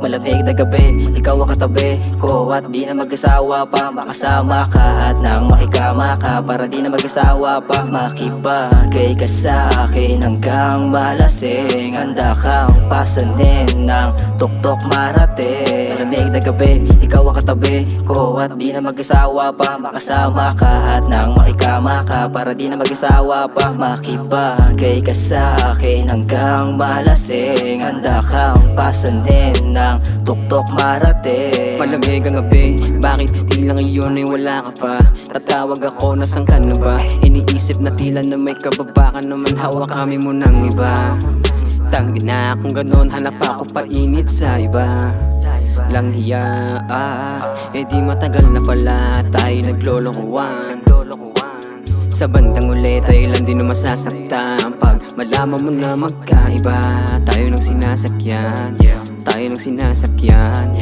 Malamig na gabi, ikaw ang katabi ko at di na mag-asawa pa. Makasama ka at nang makikama ka para di na mag-asawa pa. Makibagay ka sa akin hanggang malasing. Handa kang pasanin ng tuktok marating. Malamig na gabi, ikaw ang katabi ko at di na mag-asawa pa. Makasama ka at nang makikama ka para di na mag-asawa pa. Makibagay ka sa akin hanggang malasing. Handa kang pasanin ng tuktok marating. Malamig ang gabi, bakit di lang iyon ay wala ka pa? Tatawag ako, nasan ka na ba? Iniisip na tila na may kababa ka naman, hawak kami mo ng iba. Tanggi na kung ganon, hanap ako painit sa iba. Lang hiya, di matagal na pala tayo naglolokohan. Sa bandang uli tayo lang din masasaktan. Pag malaman mo na magkaiba, tayo ng sinasakyan. Tayo ng sinasakyan.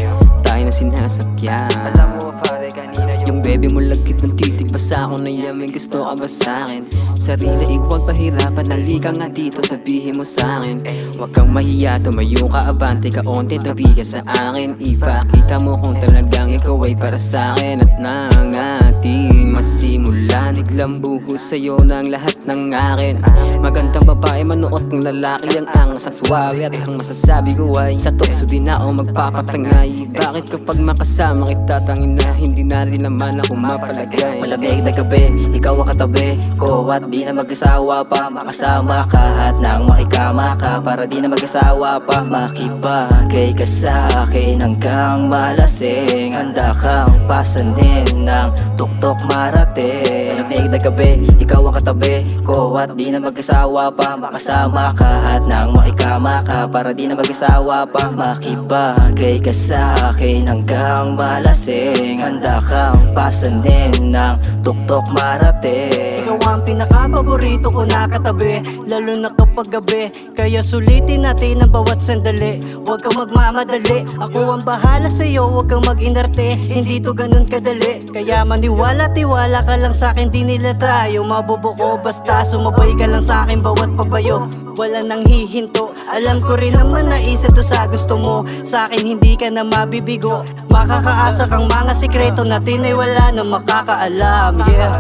Tayo ng sinasakyan. Alam mo pare, kanina yung baby mo lagkit ng titig. Basta ako na yan, may gusto ka ba sa'kin? Sarili huwag pahirapan, halika nga dito, sabihin mo sa'kin. Huwag kang mahiya, tumayo ka, abante ka, onti, tabi ka sa akin. Ipakita mo kung talagang ikaw ay para sa'kin. At nang ating masimulan, iglang buhos sa'yo ng lahat ng akin. Magandang babae, manuot ng lalaki, ang angas ang suwabe. At ang masasabi ko ay sa tukso din ako magpapatangay. Bakit kapag makasama kita, tangin na hindi na rin naman ako mapalagay. Malamig na gabi, ikaw ang katabi ko at di na mag-asawa pa. Makasama ka at nang makikama ka para di na mag-asawa pa. Makibagay ka sa akin hanggang malasing. Handa kang pasanin ng tuktok marating. Malamig na gabi, ikaw ang katabi ko at di na mag-asawa pa. Makasama ka at nang makikama ka para di na mag-asawa pa. Makibagay ka sa akin hanggang malasing. Handa kang pasanin ng tuktok marating. Ikaw ang pinaka-paborito ko nakatabi, lalo na kapag gabi. Kaya sulitin natin ang bawat sandali. Huwag kang magmamadali, ako ang bahala sa'yo, huwag kang mag-inarte. Hindi to ganun kadali, kaya maniwala-tiwala ka lang sa'kin. Di nila tayo mabubuko, basta sumabay ka lang sa'kin bawat pagbayo. Wala nang hihinto, alam ko rin naman na isa to sa gusto mo. Sa'kin hindi ka na mabibigo, makakaasa kang mga sikreto natin ay wala na makakaalam. Yeah,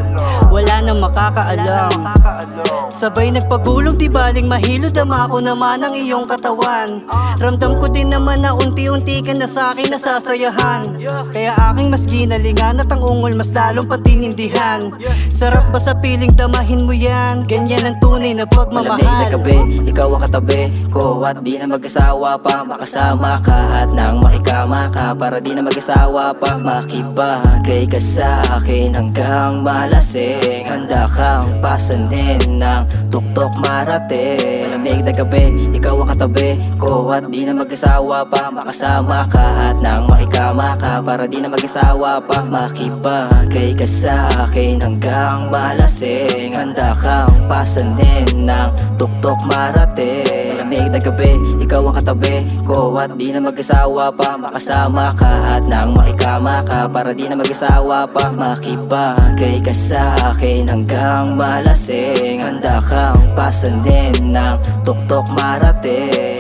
wala na makakaalam. Sabay nagpagulong, di baling mahilo, dama ko naman ang iyong katawan. Ramdam ko din naman na unti-unti ka na sa'kin nasasayahan. Kaya aking mas ginalingan at ang ungol mas lalong patinindihan. Sarap ba sa piling, damahin mo yan, ganyan ang tunay na pagmamahal. Malamig na gabi, ikaw ang katabi ko at di na mag-asawa pa. Makasama ka at nang makikama ka para di na mag-asawa pa. Makibagay ka sa akin hanggang malasing. Handa kang pasanin ng tuktok marating. Malamig na gabi, ikaw ang katabi ko at di na mag-asawa pa. Makasama ka at nang makikama ka para di na mag-asawa pa. Makibagay ka sa akin hanggang malasing. Handa kang pasanin ng tuktok marating. Malamig na gabi, ikaw ang katabi ko at di na mag-asawa pa. Makasama ka at nang makikama ka para di na mag-asawa pa. Makibagay ka sa akin hanggang malasing. Handa kang pasanin ng tuktok marating.